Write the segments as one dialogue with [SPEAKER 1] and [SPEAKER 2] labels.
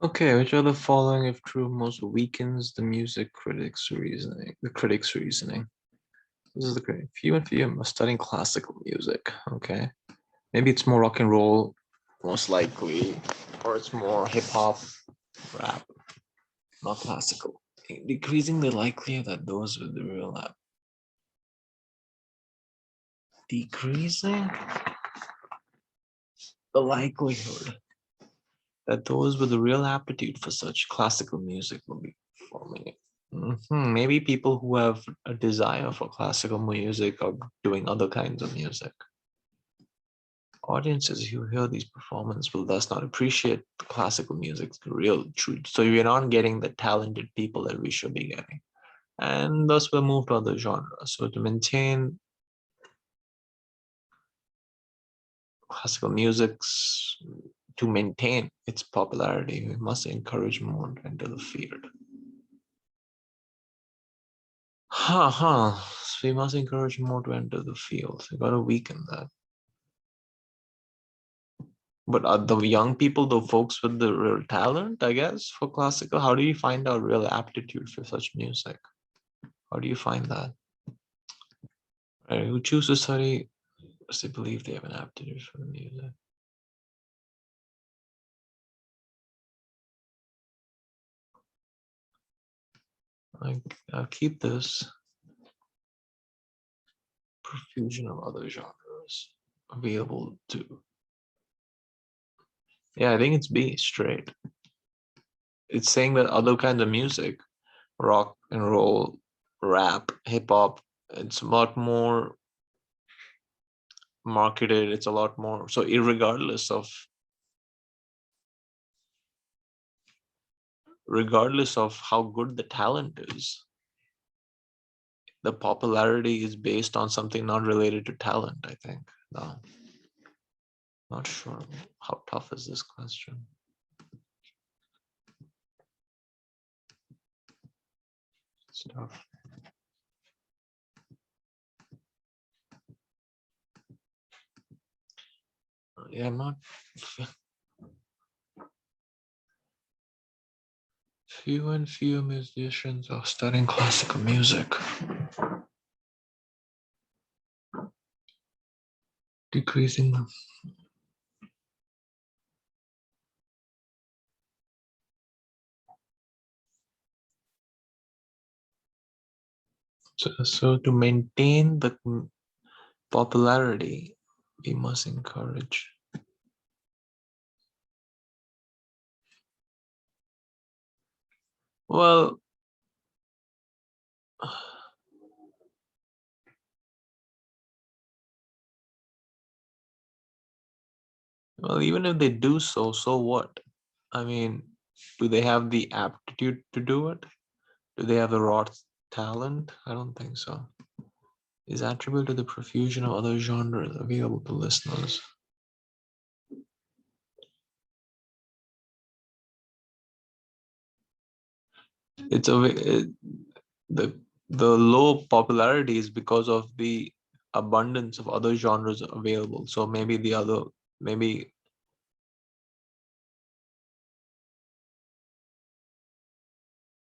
[SPEAKER 1] Okay, which of the following, if true, most weakens the music critic's reasoning? The critic's reasoning. This is the critic. Few and few are studying classical music. Okay, maybe it's more rock and roll, most likely, or it's more hip hop, rap, not classical. Decreasing the likelihood that those with the real app. Decreasing the likelihood that those with the real aptitude for such classical music will be performing it. Maybe people who have a desire for classical music or doing other kinds of music. Audiences who hear these performances will thus not appreciate the classical music's real truth. So we're not getting the talented people that we should be getting. And thus we'll move to other genres. So to maintain classical music's to maintain its popularity, we must encourage more to enter the field. So we must encourage more to enter the field. So you got to weaken that. But are the young people, the folks with the real talent, I guess, for classical, how do you find out real aptitude for such music? How do you find that? Right, who choose to study because they believe they have an aptitude for the music. I'll keep this profusion of other genres available too. Yeah, I think it's B straight. It's saying that other kinds of music, rock and roll, rap, hip hop, it's a lot more marketed. It's a lot more. So regardless of how good the talent is, the popularity is based on something not related to talent, I think. No, not sure. How tough is this question? It's tough. Yeah, I'm not. Few and few musicians are studying classical music. Decreasing. So to maintain the popularity, we must encourage. Well, even if they do so, so what? I mean, do they have the aptitude to do it? Do they have the raw talent? I don't think so. Is attributable to the profusion of other genres available to listeners. It's the the low popularity is because of the abundance of other genres available. So maybe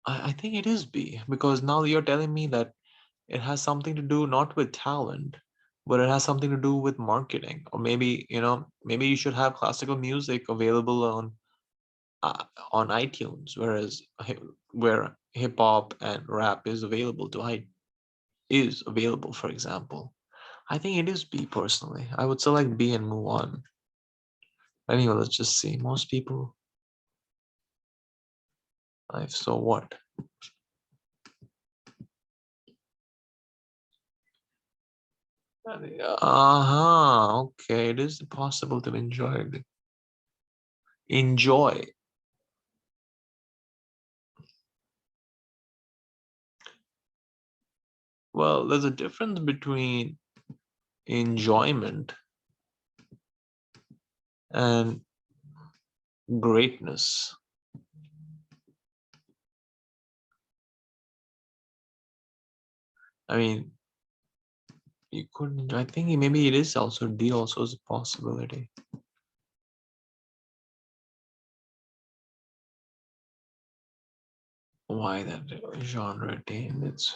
[SPEAKER 1] I think it is B, because now you're telling me that it has something to do not with talent, but it has something to do with marketing. Or maybe, maybe you should have classical music available on iTunes, whereas where hip hop and rap is available for example. I think it is B personally. I would select B and move on. Anyway, let's just see. Most people, so what? Okay, it is possible to enjoy it. Enjoy. Well, there's a difference between enjoyment and greatness. I mean, you couldn't. I think maybe it is also D. Also is a possibility. why that genre attained its.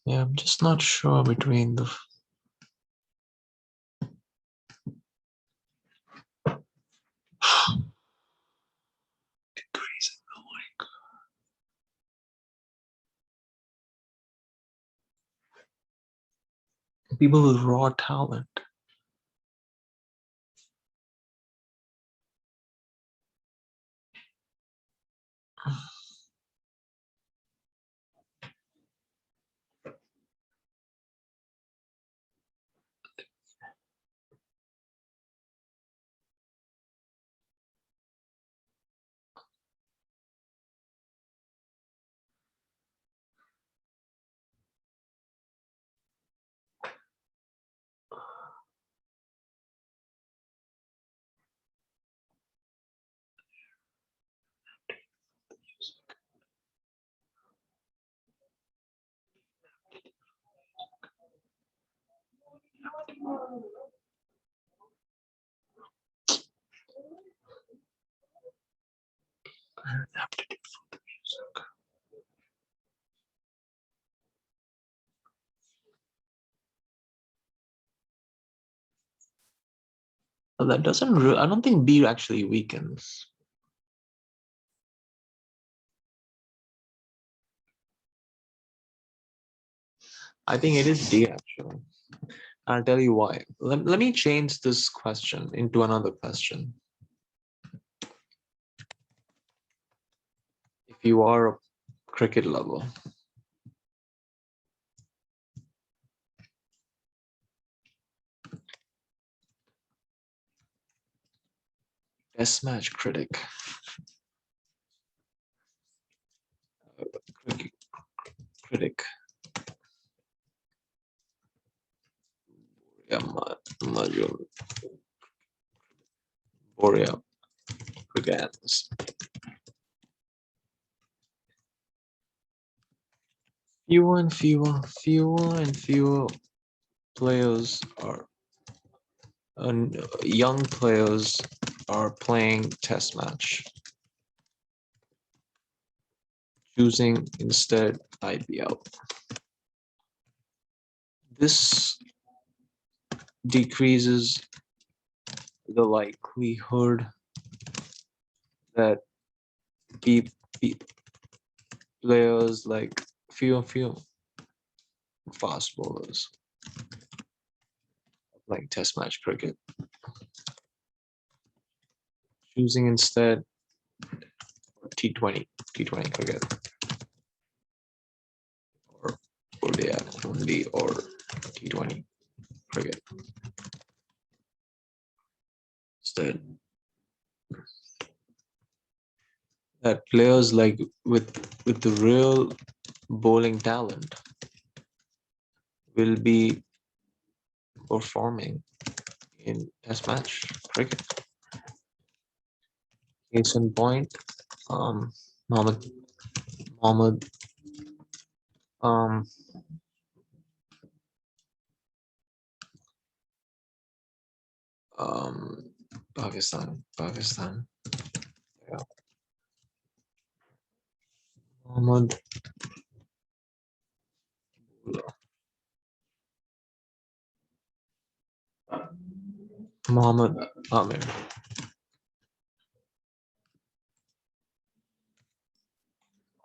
[SPEAKER 1] Yeah, I'm just not sure between the. Degrees of knowing. People with raw talent. Aptitude for the music. But that doesn't. I don't think B actually weakens. I think it is D actually. I'll tell you why. Let me change this question into another question. If you are a cricket lover, test match critic, critic, yeah, Majun, Borea, Brigans. Fewer and fewer players are, young players are playing test match, choosing instead IPL. This decreases the likelihood that players like few fast bowlers like test match cricket, choosing instead T20 cricket or ODI only or T20 cricket instead. That players like with the real bowling talent will be performing in test match cricket. Case in point, Mohammed, um, Pakistan, yeah, Mohammed, Mohammed Amir.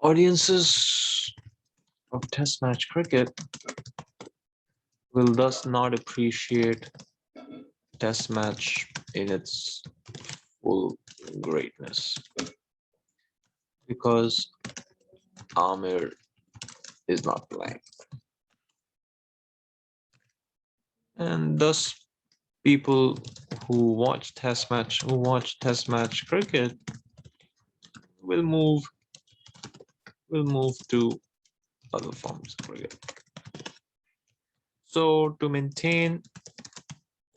[SPEAKER 1] Audiences of test match cricket will thus not appreciate test match in its full greatness because Amir is not playing. And thus people who watch test match cricket will move to other forms of cricket. So to maintain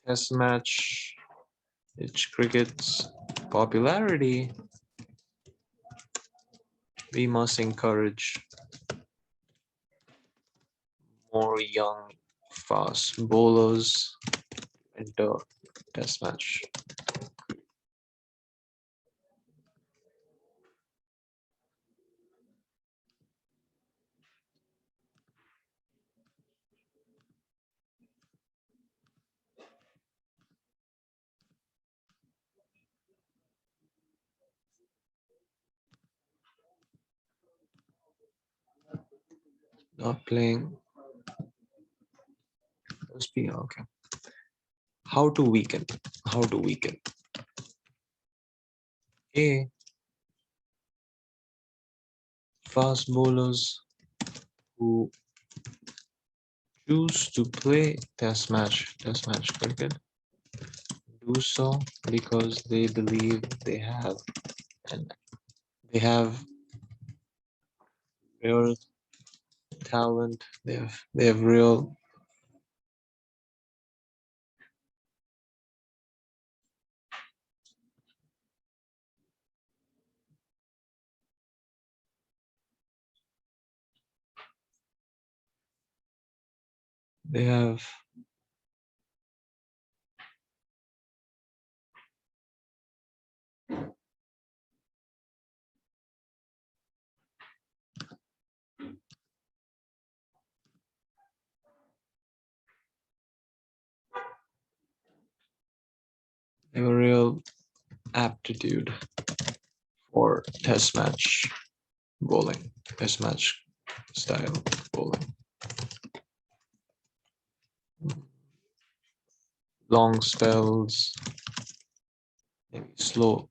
[SPEAKER 1] test match cricket's popularity, we must encourage more young fast bowlers enter test match. Not playing. Okay. How to weaken? How to weaken? A. Fast bowlers who choose to play test match cricket do so because they believe and they have real talent. They have real they have a real aptitude for test match bowling, test match style bowling. Long spells, maybe slower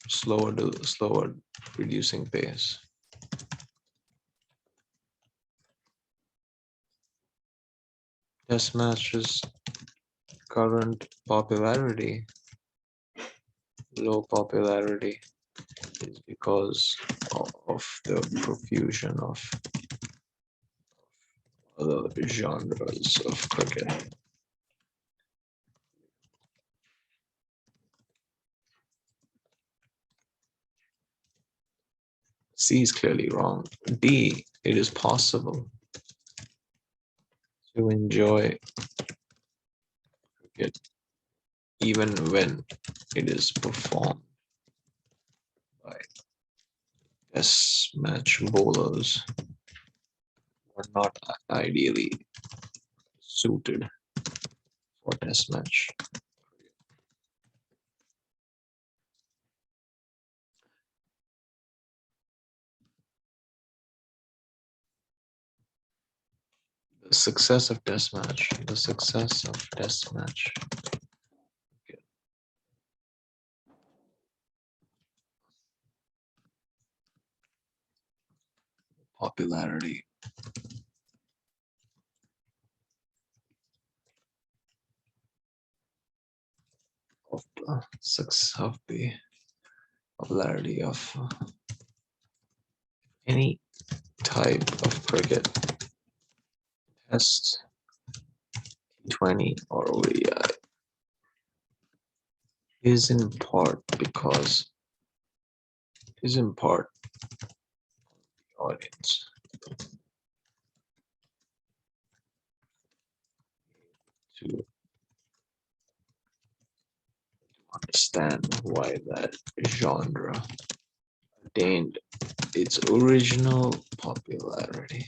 [SPEAKER 1] reducing pace. Test matches current popularity, low popularity, is because of the profusion of other genres of cricket. C is clearly wrong. D, it is possible to enjoy cricket even when it is performed by test match bowlers who are not ideally suited for test match. The success of test match. Okay. Popularity of the success of the popularity of any type of cricket, test, T20 or ODI, is in part the audience to understand why that genre attained its original popularity.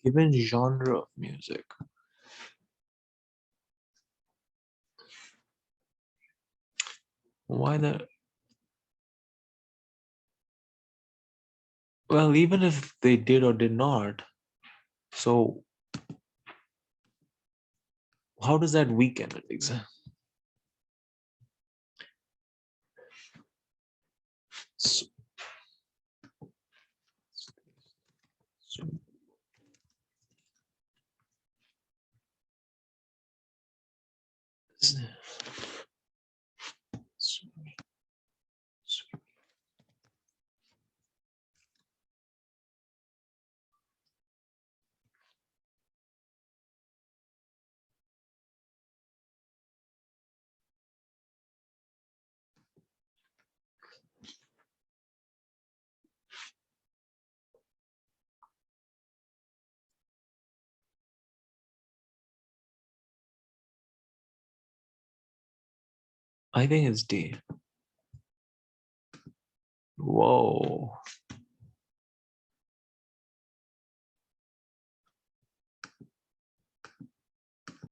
[SPEAKER 1] Given genre of music, why the well, even if they did or did not, so how does that weaken it exactly? So, so I think it's D. Whoa.